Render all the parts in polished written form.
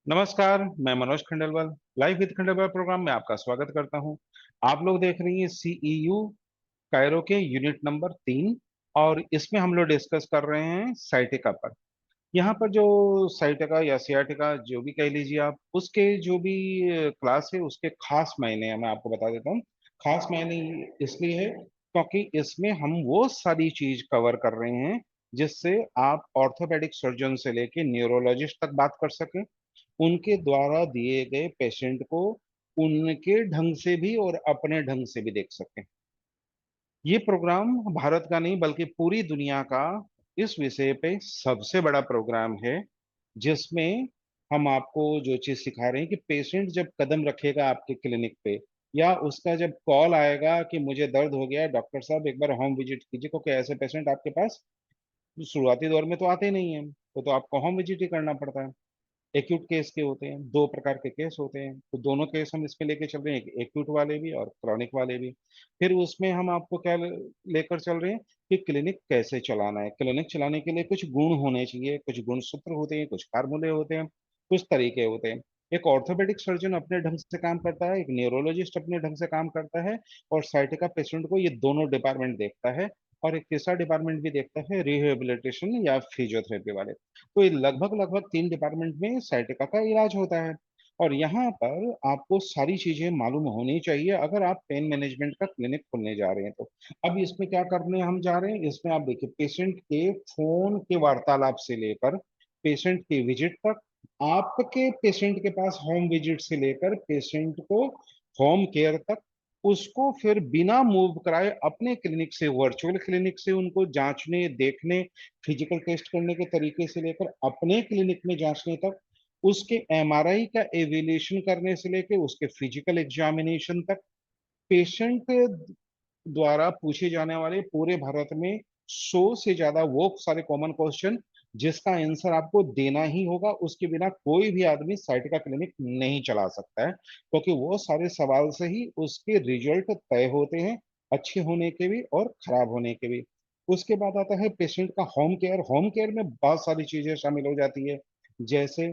नमस्कार। मैं Manoj Khandelwal live with Khandelwal programme में आपका स्वागत करता हूं। आप लोग देख रही हैं सीईयू कायरो के यूनिट नंबर 3। और इसमें हम लोग डिस्कस कर रहे हैं साइटिका पर। यहाँ पर जो साइटिका या सियाटिका जो भी कह लीजिए आप, उसके जो भी क्लास है उसके खास मायने हैं, मैं आपको बता देता हूँ। खास मायने इसलिए है क्योंकि इसमें हम वो सारी चीज कवर कर रहे हैं जिससे आप ऑर्थोपेडिक सर्जन से लेके न्यूरोलॉजिस्ट तक बात कर सकें, उनके द्वारा दिए गए पेशेंट को उनके ढंग से भी और अपने ढंग से भी देख सकें। ये प्रोग्राम भारत का नहीं बल्कि पूरी दुनिया का इस विषय पे सबसे बड़ा प्रोग्राम है, जिसमें हम आपको जो चीज सिखा रहे हैं कि पेशेंट जब कदम रखेगा आपके क्लिनिक पे, या उसका जब कॉल आएगा कि मुझे दर्द हो गया है डॉक्टर साहब एक बार होम विजिट कीजिए, क्योंकि ऐसे पेशेंट आपके पास शुरुआती दौर में तो आते ही नहीं है, तो आपको होम विजिट ही करना पड़ता है। एक्यूट केस के होते हैं, दो प्रकार के केस होते हैं, तो दोनों केस हम इसमें लेके चल रहे हैं, एक्यूट वाले भी और क्रॉनिक वाले भी। फिर उसमें हम आपको क्या लेकर चल रहे हैं कि क्लिनिक कैसे चलाना है। क्लिनिक चलाने के लिए कुछ गुण होने चाहिए, कुछ गुण सूत्र होते हैं, कुछ फार्मूले होते हैं, कुछ तरीके होते हैं। एक ऑर्थोपेडिक सर्जन अपने ढंग से काम करता है, एक न्यूरोलॉजिस्ट अपने ढंग से काम करता है, और साइटिका पेशेंट को ये दोनों डिपार्टमेंट देखता है। और एक तीसरा डिपार्टमेंट भी देखता है, रिहेबिलिटेशन या फिजियोथेरेपी वाले। तो ये लगभग लगभग 3 डिपार्टमेंट में sciatica का इलाज होता है। और यहाँ पर आपको सारी चीजें मालूम होनी चाहिए अगर आप पेन मैनेजमेंट का क्लिनिक खोलने जा रहे हैं तो। अब इसमें क्या करने हम जा रहे हैं, इसमें आप देखिए, पेशेंट के फोन के वार्तालाप से लेकर पेशेंट की विजिट तक, आपके पेशेंट के पास होम विजिट से लेकर पेशेंट को होम केयर तक, उसको फिर बिना मूव कराए अपने क्लिनिक से, वर्चुअल क्लिनिक से उनको जांचने देखने, फिजिकल टेस्ट करने के तरीके से लेकर अपने क्लिनिक में जांचने तक, उसके एमआरआई का एवेल्यूएशन करने से लेकर उसके फिजिकल एग्जामिनेशन तक, पेशेंट द्वारा पूछे जाने वाले पूरे भारत में 100 से ज्यादा वो सारे कॉमन क्वेश्चन जिसका आंसर आपको देना ही होगा, उसके बिना कोई भी आदमी साइट का क्लिनिक नहीं चला सकता है, क्योंकि वो सारे सवाल से ही उसके रिजल्ट तय होते हैं, अच्छे होने के भी और खराब होने के भी। उसके बाद आता है पेशेंट का होम केयर। होम केयर में बहुत सारी चीजें शामिल हो जाती है, जैसे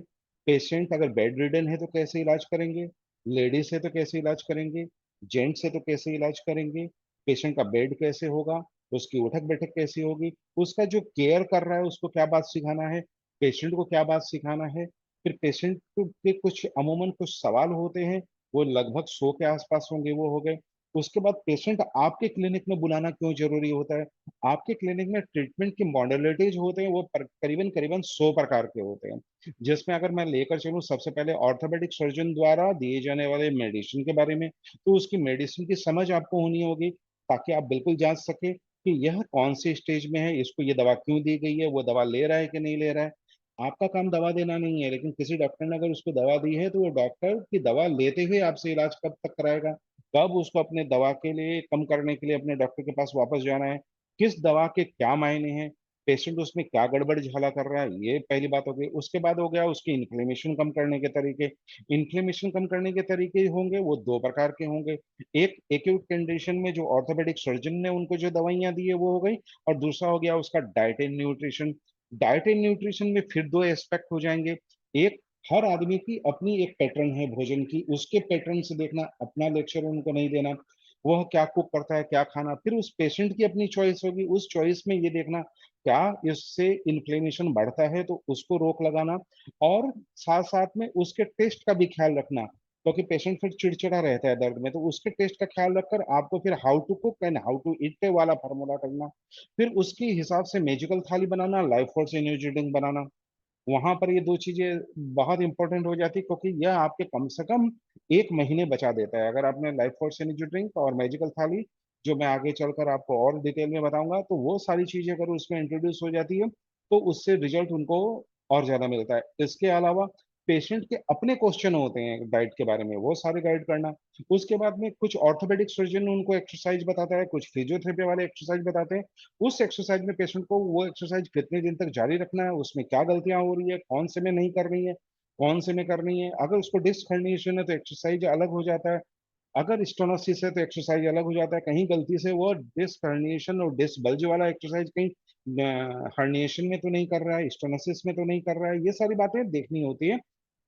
पेशेंट अगर बेड रिडन है तो कैसे इलाज करेंगे, लेडीज है तो कैसे इलाज करेंगे, जेंट्स है तो कैसे इलाज करेंगे, पेशेंट का बेड कैसे होगा, उसकी उठक बैठक कैसी होगी, उसका जो केयर कर रहा है उसको क्या बात सिखाना है, पेशेंट को क्या बात सिखाना है। फिर पेशेंट के कुछ अमूमन कुछ सवाल होते हैं, वो लगभग 100 के आसपास होंगे, वो हो गए। उसके बाद पेशेंट आपके क्लिनिक में बुलाना क्यों जरूरी होता है। आपके क्लिनिक में ट्रीटमेंट की मॉडलिटीज होते हैं, वो करीबन करीबन 100 प्रकार के होते हैं, जिसमें अगर मैं लेकर चलूँ सबसे पहले ऑर्थोपेडिक सर्जन द्वारा दिए जाने वाले मेडिसिन के बारे में, तो उसकी मेडिसिन की समझ आपको होनी होगी, ताकि आप बिल्कुल जांच सके कि यह कौन से स्टेज में है, इसको ये दवा क्यों दी गई है, वो दवा ले रहा है कि नहीं ले रहा है। आपका काम दवा देना नहीं है, लेकिन किसी डॉक्टर ने अगर उसको दवा दी है तो वो डॉक्टर की दवा लेते हुए आपसे इलाज कब तक कराएगा, कब उसको अपने दवा के लिए कम करने के लिए अपने डॉक्टर के पास वापस जाना है, किस दवा के क्या मायने हैं, पेशेंट उसमें क्या गड़बड़ झाला कर रहा है, ये पहली बात हो गई। उसके बाद हो गया उसकी इन्फ्लेमेशन कम करने के तरीके। इन्फ्लेमेशन कम करने के तरीके होंगे वो दो प्रकार के होंगे। एक एक्यूट कंडीशन में जो ऑर्थोपेडिक सर्जन ने उनको जो दवाइयां दी है वो हो गई, और दूसरा हो गया उसका diet and nutrition. Diet and nutrition में फिर दो एस्पेक्ट हो जाएंगे। एक, हर आदमी की अपनी एक पैटर्न है भोजन की, उसके पैटर्न से देखना, अपना लेक्चर उनको नहीं देना, वह क्या कुक करता है क्या खाना। फिर उस पेशेंट की अपनी चॉइस होगी, उस चॉइस में ये देखना क्या इससे इन्फ्लेमेशन बढ़ता है तो उसको रोक लगाना, और साथ साथ में उसके टेस्ट का भी ख्याल रखना, क्योंकि पेशेंट फिर चिड़चिड़ा रहता है दर्द में, तो उसके टेस्ट का ख्याल रखकर आपको फिर how to cook and how to eat वाला फार्मूला करना। फिर उसके हिसाब से मेजिकल थाली बनाना, लाइफ फोर्स एनर्जी ड्रिंक बनाना। वहां पर ये दो चीजें बहुत इंपॉर्टेंट हो जाती, क्योंकि यह आपके कम से कम 1 महीने बचा देता है। अगर आपने लाइफ फोर्स एनर्जी ड्रिंक और मैजिकल थाली, जो मैं आगे चलकर आपको और डिटेल में बताऊंगा, तो वो सारी चीजें अगर उसमें इंट्रोड्यूस हो जाती है तो उससे रिजल्ट उनको और ज्यादा मिलता है। इसके अलावा पेशेंट के अपने क्वेश्चन होते हैं डाइट के बारे में, वो सारे गाइड करना। उसके बाद में कुछ ऑर्थोपेडिक सर्जन उनको एक्सरसाइज बताता है, कुछ फिजियोथेरेपी वाले एक्सरसाइज बताते हैं। उस एक्सरसाइज में पेशेंट को वो एक्सरसाइज कितने दिन तक जारी रखना है, उसमें क्या गलतियां हो रही है, कौन से में नहीं कर रही है, कौन से में करनी है। अगर उसको डिस्क हर्निएशन है तो एक्सरसाइज अलग हो जाता है, अगर स्टोनोसिस है तो एक्सरसाइज अलग हो जाता है। कहीं गलती से वो डिस्क हर्निएशन और डिस्क बल्ज वाला एक्सरसाइज कहीं हर्निएशन में तो नहीं कर रहा है, स्टोनोसिस में तो नहीं कर रहा है, ये सारी बातें देखनी होती है।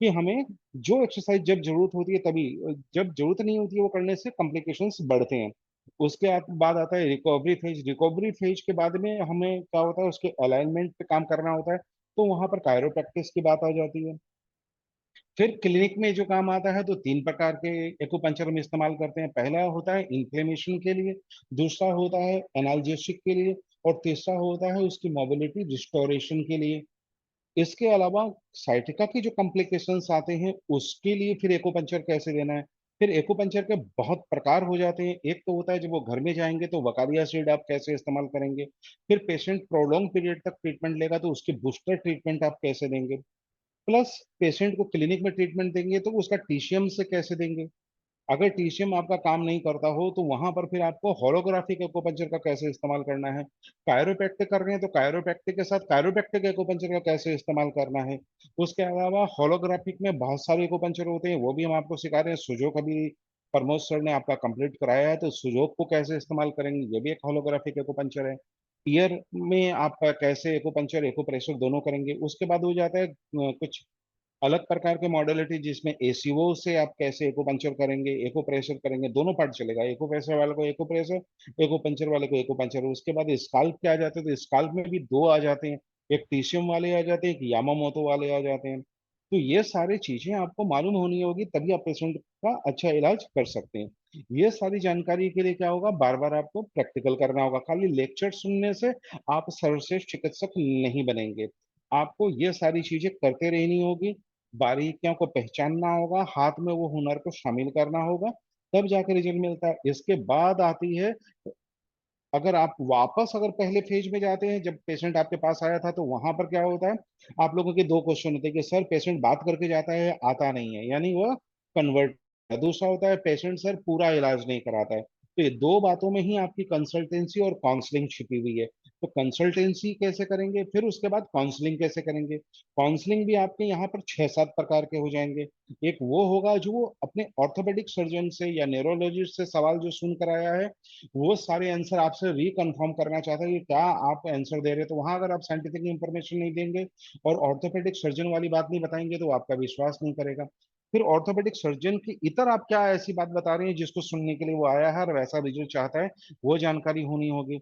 कि हमें जो एक्सरसाइज जब जरूरत होती है तभी, जब जरूरत नहीं होती है वो करने से कॉम्प्लिकेशंस बढ़ते हैं। उसके बाद आता है रिकवरी फेज। रिकवरी फेज के बाद में हमें क्या होता है, उसके अलाइनमेंट पे काम करना होता है, तो वहां पर कायरोप्रैक्टिस की बात आ जाती है। फिर क्लिनिक में जो काम आता है, तो तीन प्रकार के एक्यूपंक्चर हम इस्तेमाल करते हैं। पहला होता है इन्फ्लेमेशन के लिए, दूसरा होता है एनाल्जेसिक के लिए, और तीसरा होता है उसकी मोबिलिटी रिस्टोरेशन के लिए। इसके अलावा साइटिका की जो कॉम्प्लिकेशंस आते हैं उसके लिए फिर एक्यूपंक्चर कैसे देना है। फिर एक्यूपंक्चर के बहुत प्रकार हो जाते हैं। एक तो होता है जब वो घर में जाएंगे तो वकारिया सीड आप कैसे इस्तेमाल करेंगे। फिर पेशेंट प्रोलॉन्ग पीरियड तक ट्रीटमेंट लेगा तो उसकी बूस्टर ट्रीटमेंट आप कैसे देंगे। प्लस पेशेंट को क्लिनिक में ट्रीटमेंट देंगे तो उसका टीसीएम से कैसे देंगे। अगर टीसीएम आपका काम नहीं करता हो तो वहां पर फिर आपको होलोग्राफिक एक्यूपंक्चर का कैसे इस्तेमाल करना है। कायरोप्रैक्टिक कर रहे हैं तो कायरोप्रैक्टिक के साथ कायरोप्रैक्टिक एक्यूपंक्चर का कैसे इस्तेमाल करना है। उसके अलावा होलोग्राफिक में बहुत सारे एक्यूपंक्चर होते हैं, वो भी हम आपको सिखा रहे हैं। सुजोग अभी प्रमोद सर ने आपका कंप्लीट कराया है, तो सुजोग को कैसे इस्तेमाल करेंगे, ये भी एक होलोग्राफिक एक्यूपंक्चर है। ईयर में आप कैसे एक्यूपंक्चर एक्यूप्रेशर दोनों करेंगे। उसके बाद हो जाता है कुछ अलग प्रकार के मॉडलिटी, जिसमें एसीओ से आप कैसे एको पंचर करेंगे, एको प्रेशर करेंगे, दोनों पार्ट चलेगा। एको प्रेशर वाले को एको प्रेशर, एको पंचर वाले को एको पंचर। उसके बाद स्काल्प के आ जाते हैं, तो स्काल्प में भी दो आ जाते हैं, एक टीशियम वाले आ जाते हैं, एक यामामोतो वाले आ जाते हैं। तो ये सारी चीजें आपको मालूम होनी होगी, तभी आप पेशेंट का अच्छा इलाज कर सकते हैं। ये सारी जानकारी के लिए क्या होगा, बार बार आपको प्रैक्टिकल करना होगा। खाली लेक्चर सुनने से आप सर्वश्रेष्ठ चिकित्सक नहीं बनेंगे। आपको ये सारी चीजें करते रहनी होगी, बारीकियों को पहचानना होगा, हाथ में वो हुनर को शामिल करना होगा, तब जाकर रिजल्ट मिलता है। इसके बाद आती है, अगर आप वापस अगर पहले फेज में जाते हैं, जब पेशेंट आपके पास आया था, तो वहां पर क्या होता है, आप लोगों के दो क्वेश्चन होते हैं कि सर पेशेंट बात करके जाता है, आता नहीं है, यानी वह कन्वर्ट। दूसरा होता है पेशेंट सर पूरा इलाज नहीं कराता है। तो ये दो बातों में ही आपकी कंसल्टेंसी और काउंसलिंग छिपी हुई है। तो कंसल्टेंसी कैसे करेंगे, फिर उसके बाद काउंसलिंग कैसे करेंगे। काउंसलिंग भी आपके यहाँ पर छह सात प्रकार के हो जाएंगे। एक वो होगा जो वो अपने ऑर्थोपेडिक सर्जन से या न्यूरोलॉजिस्ट से सवाल जो सुन कर आया है, वो सारे आंसर आपसे रिकन्फर्म करना चाहता है कि क्या आप आंसर दे रहे हैं। तो वहां अगर आप साइंटिफिक इंफॉर्मेशन नहीं देंगे और ऑर्थोपेडिक सर्जन वाली बात नहीं बताएंगे, तो वो आपका विश्वास नहीं करेगा। फिर ऑर्थोपेडिक सर्जन की इतर आप क्या ऐसी बात बता रहे हैं जिसको सुनने के लिए वो आया है और वैसा रिजल्ट चाहता है, वो जानकारी होनी होगी।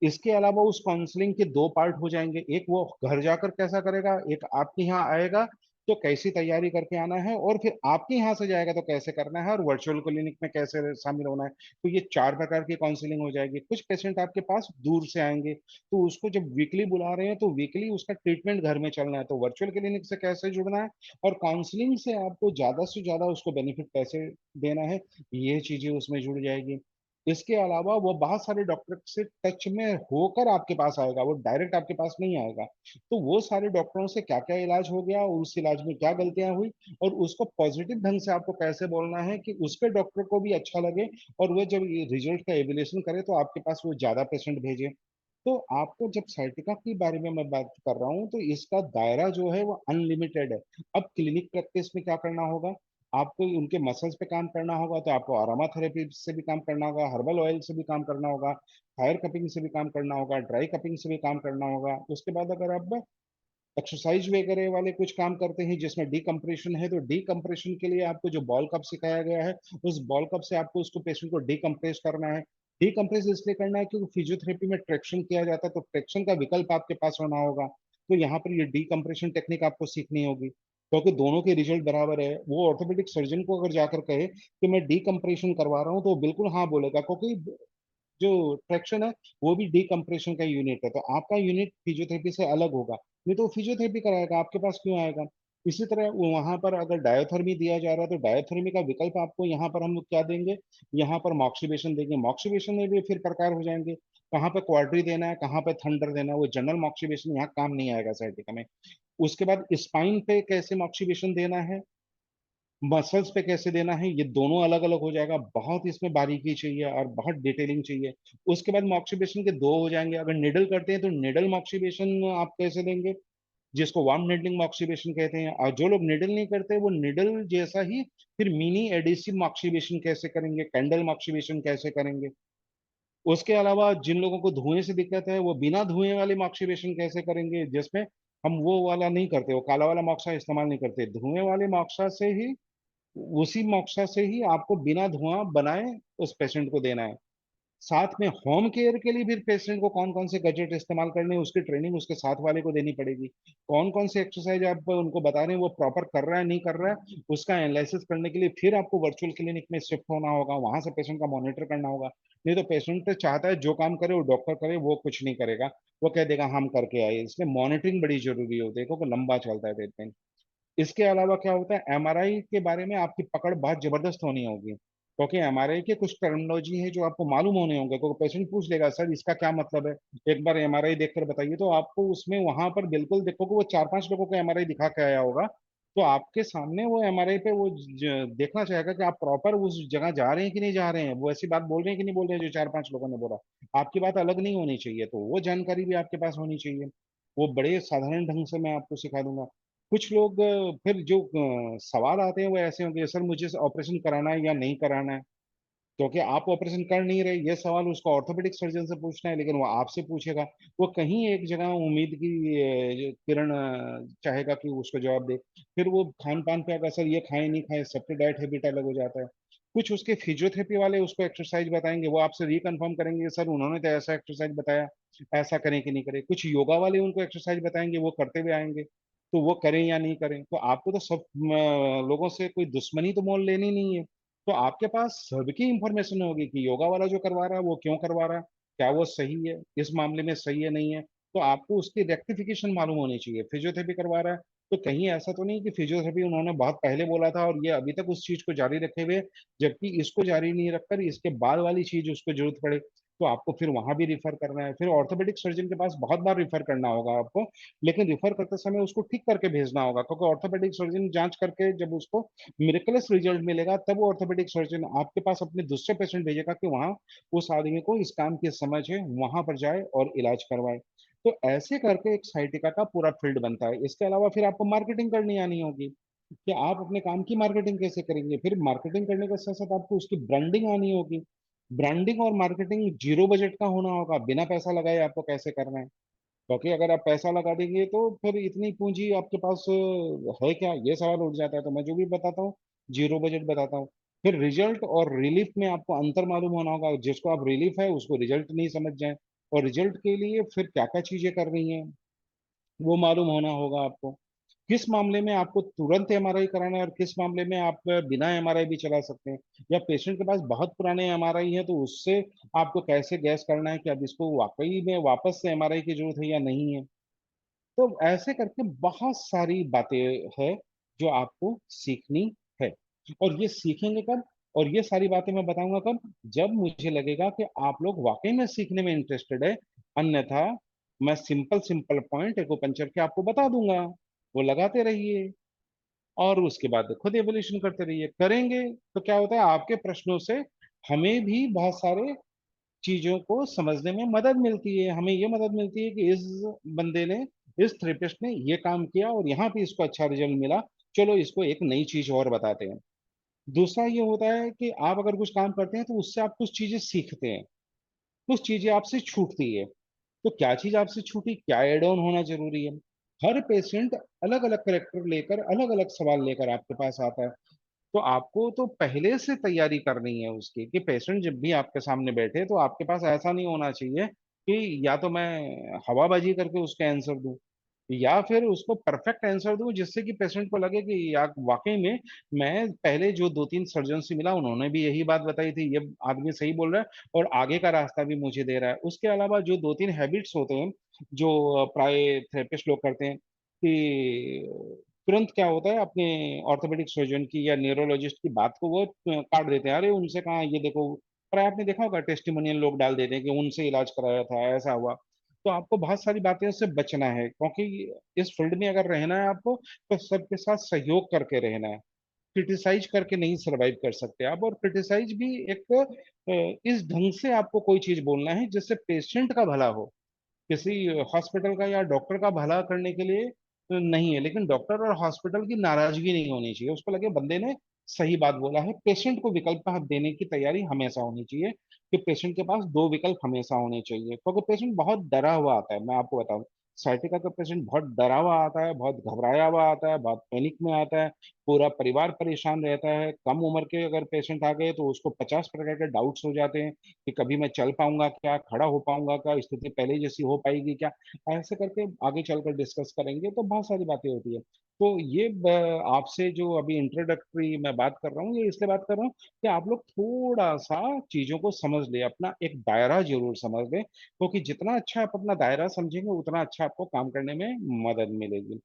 इसके अलावा उस काउंसलिंग के दो पार्ट हो जाएंगे, एक वो घर जाकर कैसा करेगा, एक आपके यहाँ आएगा तो कैसी तैयारी करके आना है, और फिर आपके यहाँ से जाएगा तो कैसे करना है, और वर्चुअल क्लिनिक में कैसे शामिल होना है। तो ये चार प्रकार की काउंसलिंग हो जाएगी। कुछ पेशेंट आपके पास दूर से आएंगे, तो उसको जब वीकली बुला रहे हैं तो वीकली उसका ट्रीटमेंट घर में चलना है, तो वर्चुअल क्लिनिक से कैसे जुड़ना है, और काउंसलिंग से आपको ज्यादा से ज्यादा उसको बेनिफिट कैसे देना है, ये चीजें उसमें जुड़ जाएगी। इसके अलावा वो बहुत सारे डॉक्टर से टच में होकर आपके पास आएगा, वो डायरेक्ट आपके पास नहीं आएगा। तो वो सारे डॉक्टरों से क्या क्या इलाज हो गया, उस इलाज में क्या गलतियां हुई, और उसको पॉजिटिव ढंग से आपको कैसे बोलना है कि उसके डॉक्टर को भी अच्छा लगे, और वो जब ये रिजल्ट का एवेल्यूशन करे तो आपके पास वो ज्यादा पेशेंट भेजे। तो आपको जब साइटिका के बारे में मैं बात कर रहा हूँ, तो इसका दायरा जो है वो अनलिमिटेड है। अब क्लिनिक प्रैक्टिस में क्या करना होगा, आपको उनके मसल्स पे काम करना होगा, तो आपको अरोमा थेरेपी से भी काम करना होगा, हर्बल ऑयल से भी काम करना होगा, फायर कपिंग से भी काम करना होगा, ड्राई कपिंग से भी काम करना होगा। उसके बाद अगर आप एक्सरसाइज वगैरह वाले कुछ काम करते हैं जिसमें डीकम्प्रेशन है, तो डीकम्प्रेशन के लिए आपको जो बॉल कप सिखाया गया है, उस बॉल कप से आपको उसको पेशेंट को डीकम्प्रेस करना है। डीकम्प्रेस इसलिए करना है क्योंकि फिजियोथेरेपी में ट्रैक्शन किया जाता है, तो ट्रैक्शन का विकल्प आपके पास होना होगा। तो यहाँ पर ये डीकम्प्रेशन टेक्निक आपको सीखनी होगी, क्योंकि दोनों के रिजल्ट बराबर है। वो ऑर्थोपेडिक सर्जन को अगर जाकर कहे कि मैं डीकम्प्रेशन करवा रहा हूँ, तो वो बिल्कुल हाँ बोलेगा, क्योंकि जो ट्रैक्शन है वो भी डीकम्प्रेशन का यूनिट है। तो आपका यूनिट फिजियोथेरेपी से अलग होगा, नहीं तो फिजियोथेरेपी कराएगा, आपके पास क्यों आएगा। इसी तरह वहां पर अगर डायोथर्मी दिया जा रहा है, तो डायोथर्मी का विकल्प आपको यहाँ पर हम क्या देंगे, यहाँ पर मॉक्सिबेशन देंगे। मॉक्सिबेशन में भी फिर प्रकार हो जाएंगे, कहाँ पे क्वाड्री देना है, कहाँ पे थंडर देना है, वो जनरल मॉक्सिबेशन यहाँ काम नहीं आएगा साइटिका में। उसके बाद स्पाइन पे कैसे मॉक्सिबेशन देना है, मसल्स पे कैसे देना है, ये दोनों अलग अलग हो जाएगा। बहुत इसमें बारीकी चाहिए और बहुत डिटेलिंग चाहिए। उसके बाद मॉक्सिबेशन के दो हो जाएंगे, अगर निडल करते हैं तो निडल मॉक्सिबेशन आप कैसे देंगे, जिसको वार्म निडलिंग मॉक्सिबेशन कहते हैं। और जो लोग निडल नहीं करते, वो निडल जैसा ही फिर मिनी एडिसिव मॉक्सिबेशन कैसे करेंगे, कैंडल मॉक्सिबेशन कैसे करेंगे। उसके अलावा जिन लोगों को धुएं से दिक्कत है, वो बिना धुएं वाले मॉक्सिबेशन कैसे करेंगे, जिसमें हम वो वाला नहीं करते, वो काला वाला मोक्सा इस्तेमाल नहीं करते। धुएं वाले मोक्सा से ही, उसी मोक्सा से ही आपको बिना धुआं बनाए उस पेशेंट को देना है। साथ में होम केयर के लिए भी पेशेंट को कौन कौन से गैजेट इस्तेमाल करने हैं, उसकी ट्रेनिंग उसके साथ वाले को देनी पड़ेगी। कौन कौन से एक्सरसाइज आप उनको बता रहे हैं वो प्रॉपर कर रहा है नहीं कर रहा है, उसका एनालिसिस करने के लिए फिर आपको वर्चुअल क्लिनिक में शिफ्ट होना होगा, वहां से पेशेंट का मॉनिटर करना होगा। नहीं तो पेशेंट चाहता है जो काम करे वो डॉक्टर करे, वो कुछ नहीं करेगा, वो कह देगा हम करके आए। इसलिए मॉनिटरिंग बड़ी जरूरी होती है, क्योंकि लंबा चलता है ट्रीटमेंट। इसके अलावा क्या होता है, एमआरआई के बारे में आपकी पकड़ बहुत जबरदस्त होनी होगी, क्योंकि एमआरआई के कुछ टर्मिनोलॉजी है जो आपको मालूम होने होंगे, क्योंकि पेशेंट पूछ लेगा सर इसका क्या मतलब है, एक बार एमआरआई देखकर बताइए। तो आपको उसमें वहां पर बिल्कुल देखो कि वो चार पांच लोगों को एमआरआई दिखा के आया होगा, तो आपके सामने वो एमआरआई पे वो देखना चाहेगा कि आप प्रॉपर उस जगह जा रहे हैं कि नहीं जा रहे हैं, वो ऐसी बात बोल रहे हैं कि नहीं बोल रहे हैं जो चार पांच लोगों ने बोला। आपकी बात अलग नहीं होनी चाहिए, तो वो जानकारी भी आपके पास होनी चाहिए। वो बड़े साधारण ढंग से मैं आपको सिखा दूंगा। कुछ लोग फिर जो सवाल आते हैं वो ऐसे होंगे, सर मुझे ऑपरेशन कराना है या नहीं कराना है, क्योंकि आप ऑपरेशन कर नहीं रहे, ये सवाल उसको ऑर्थोपेडिक सर्जन से पूछना है, लेकिन वो आपसे पूछेगा। वो कहीं एक जगह उम्मीद की किरण चाहेगा कि उसको जवाब दे। फिर वो खान पान पे अगर सर ये खाए नहीं खाए, सबके डाइट हैबिट अलग हो जाता है। कुछ उसके फिजियोथेरेपी वाले उसको एक्सरसाइज बताएंगे, वो आपसे रिकन्फर्म करेंगे सर उन्होंने तो ऐसा एक्सरसाइज बताया, ऐसा करें कि नहीं करें। कुछ योगा वाले उनको एक्सरसाइज बताएंगे, वो करते हुए आएंगे, तो वो करें या नहीं करें। तो आपको तो सब लोगों से कोई दुश्मनी तो मोल लेनी नहीं है। तो आपके पास सबकी इंफॉर्मेशन होगी कि योगा वाला जो करवा रहा है वो क्यों करवा रहा है, क्या वो सही है, इस मामले में सही है नहीं है। तो आपको उसकी रेक्टिफिकेशन मालूम होनी चाहिए। फिजियोथेरेपी करवा रहा है तो कहीं ऐसा तो नहीं कि फिजियोथेरेपी उन्होंने बहुत पहले बोला था और ये अभी तक उस चीज को जारी रखे हुए, जबकि इसको जारी नहीं रखकर इसके बाद वाली चीज उसको जरूरत पड़े, तो आपको फिर वहां भी रिफर करना है। फिर ऑर्थोपेडिक सर्जन के पास बहुत बार रिफर करना होगा आपको, लेकिन रिफर करते समय उसको ठीक करके भेजना होगा, क्योंकि ऑर्थोपेडिक सर्जन जांच करके जब उसको मिरेकलस रिजल्ट मिलेगा, तब वो ऑर्थोपेडिक सर्जन आपके पास अपने दूसरे पेशेंट भेजेगा कि वहां उस आदमी को इस काम की समझ है, वहां पर जाए और इलाज करवाए। तो ऐसे करके एक साइटिका का पूरा फील्ड बनता है। इसके अलावा फिर आपको मार्केटिंग करनी आनी होगी कि आप अपने काम की मार्केटिंग कैसे करेंगे। फिर मार्केटिंग करने के साथ साथ आपको उसकी ब्रांडिंग आनी होगी। ब्रांडिंग और मार्केटिंग जीरो बजट का होना होगा, बिना पैसा लगाए आपको कैसे करना है। क्योंकि अगर आप पैसा लगा देंगे तो फिर इतनी पूंजी आपके पास है क्या, ये सवाल उठ जाता है। तो मैं जो भी बताता हूँ जीरो बजट बताता हूँ। फिर रिजल्ट और रिलीफ में आपको अंतर मालूम होना होगा, जिसको आप रिलीफ है उसको रिजल्ट नहीं समझ जाए, और रिजल्ट के लिए फिर क्या क्या चीजें कर रही हैं वो मालूम होना होगा आपको। किस मामले में आपको तुरंत एमआरआई कराना है और किस मामले में आप बिना एमआरआई भी चला सकते हैं, या पेशेंट के पास बहुत पुराने एमआरआई है तो उससे आपको कैसे गैस करना है कि अब इसको वाकई में वापस से एमआरआई की जरूरत है या नहीं है। तो ऐसे करके बहुत सारी बातें हैं जो आपको सीखनी है। और ये सीखेंगे कब, और ये सारी बातें मैं बताऊंगा कब, जब मुझे लगेगा कि आप लोग वाकई में सीखने में इंटरेस्टेड है। अन्यथा मैं सिंपल सिंपल पॉइंट एक्यूपंक्चर के आपको बता दूंगा, वो लगाते रहिए और उसके बाद खुद एवोल्यूशन करते रहिए। करेंगे तो क्या होता है, आपके प्रश्नों से हमें भी बहुत सारे चीजों को समझने में मदद मिलती है। हमें ये मदद मिलती है कि इस बंदे ने, इस थेरेपिस्ट ने ये काम किया और यहाँ पे इसको अच्छा रिजल्ट मिला, चलो इसको एक नई चीज और बताते हैं। दूसरा ये होता है कि आप अगर कुछ काम करते हैं तो उससे आप कुछ चीजें सीखते हैं, कुछ चीजें आपसे छूटती है। तो क्या चीज आपसे छूटी, क्या एड ऑन होना जरूरी है। हर पेशेंट अलग अलग करेक्टर लेकर, अलग अलग सवाल लेकर आपके पास आता है। तो आपको तो पहले से तैयारी करनी है उसकी, कि पेशेंट जब भी आपके सामने बैठे तो आपके पास ऐसा नहीं होना चाहिए कि या तो मैं हवाबाजी करके उसके आंसर दूं, या फिर उसको परफेक्ट आंसर दूं जिससे कि पेशेंट को लगे कि यार वाकई में मैं पहले जो दो तीन सर्जन से मिला उन्होंने भी यही बात बताई थी, ये आदमी सही बोल रहा है और आगे का रास्ता भी मुझे दे रहा है। उसके अलावा जो दो तीन हैबिट्स होते हैं जो प्राय थेरेपिस्ट लोग करते हैं, कि तुरंत क्या होता है अपने ऑर्थोपेडिक सर्जन की या न्यूरोलॉजिस्ट की बात को वो काट देते हैं, अरे उनसे कहाँ, ये देखो। पर आपने देखा होगा टेस्टिमोनियल लोग डाल देते हैं कि उनसे इलाज कराया था, ऐसा हुआ। तो आपको बहुत सारी बातें से बचना है, क्योंकि इस फील्ड में अगर रहना है आपको तो सबके साथ सहयोग करके रहना है। क्रिटिसाइज करके नहीं सरवाइव कर सकते आप। और क्रिटिसाइज भी एक इस ढंग से आपको कोई चीज बोलना है जिससे पेशेंट का भला हो, किसी हॉस्पिटल का या डॉक्टर का भला करने के लिए नहीं है। लेकिन डॉक्टर और हॉस्पिटल की नाराजगी नहीं होनी चाहिए, उसको लगे बंदे ने सही बात बोला है। पेशेंट को विकल्प देने की तैयारी हमेशा होनी चाहिए, कि पेशेंट के पास दो विकल्प हमेशा होने चाहिए, क्योंकि पेशेंट बहुत डरा हुआ आता है। मैं आपको बताऊं, साइटिका का पेशेंट बहुत डरा हुआ आता है, बहुत घबराया हुआ आता है, बहुत पैनिक में आता है, पूरा परिवार परेशान रहता है। कम उम्र के अगर पेशेंट आ गए तो उसको 50 प्रकार के डाउट्स हो जाते हैं कि कभी मैं चल पाऊंगा क्या, खड़ा हो पाऊंगा क्या, स्थिति पहले जैसी हो पाएगी क्या। ऐसे करके आगे चलकर डिस्कस करेंगे तो बहुत सारी बातें होती है। तो ये आपसे जो अभी इंट्रोडक्टरी मैं बात कर रहा हूँ, ये इसलिए बात कर रहा हूँ कि आप लोग थोड़ा सा चीजों को समझ ले, अपना एक दायरा जरूर समझ ले, क्योंकि जितना अच्छा आप अपना दायरा समझेंगे उतना अच्छा आपको काम करने में मदद मिलेगी।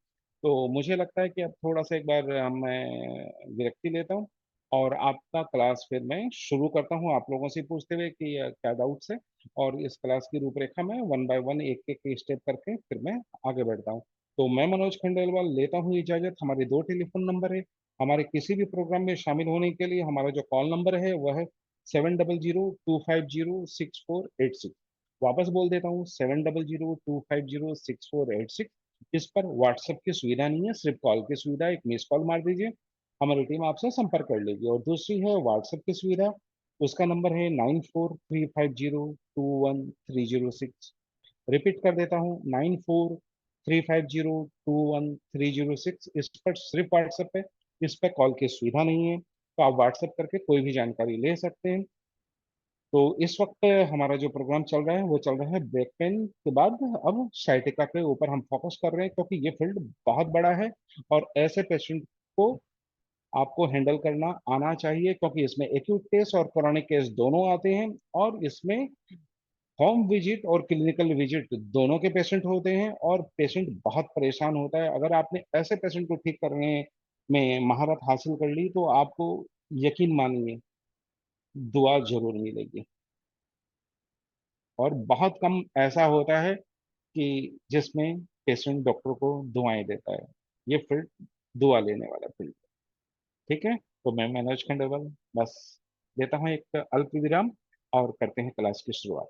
तो मुझे लगता है कि अब थोड़ा सा एक बार मैं विरक्ति लेता हूँ और आपका क्लास फिर मैं शुरू करता हूँ, आप लोगों से पूछते हुए कि क्या डाउट्स है। और इस क्लास की रूपरेखा में वन बाय वन एक एक स्टेप करके फिर मैं आगे बढ़ता हूँ। तो मैं मनोज खंडेलवाल लेता हूँ इजाजत। हमारे दो टेलीफोन नंबर है। हमारे किसी भी प्रोग्राम में शामिल होने के लिए हमारा जो कॉल नंबर है वह है 7002506486। वापस बोल देता हूँ, 7002506486। इस पर व्हाट्सएप की सुविधा नहीं है, सिर्फ कॉल की सुविधा है। एक मिस कॉल मार दीजिए, हमारी टीम आपसे संपर्क कर लेगी। और दूसरी है व्हाट्सएप की सुविधा, उसका नंबर है 9435021306। रिपीट कर देता हूँ, 9435021306। इस पर सिर्फ व्हाट्सएप है, इस पर कॉल की सुविधा नहीं है। तो आप व्हाट्सएप करके कोई भी जानकारी ले सकते हैं। तो इस वक्त हमारा जो प्रोग्राम चल रहा है वो चल रहा है बैक पेन के बाद अब sciatica के ऊपर हम फोकस कर रहे हैं, क्योंकि ये फील्ड बहुत बड़ा है और ऐसे पेशेंट को आपको हैंडल करना आना चाहिए, क्योंकि इसमें एक्यूट केस और क्रोनिक केस दोनों आते हैं। और इसमें होम विजिट और क्लिनिकल विजिट दोनों के पेशेंट होते हैं और पेशेंट बहुत परेशान होता है। अगर आपने ऐसे पेशेंट को ठीक करने में महारत हासिल कर ली तो आपको, यकीन मानिए, दुआ जरूर मिलेगी। और बहुत कम ऐसा होता है कि जिसमें पेशेंट डॉक्टर को दुआएं देता है। ये फील्ड दुआ लेने वाला फील्ड। ठीक है, तो मैं मनोज खंडेलवाल बस देता हूँ एक अल्प विराम और करते हैं क्लास की शुरुआत।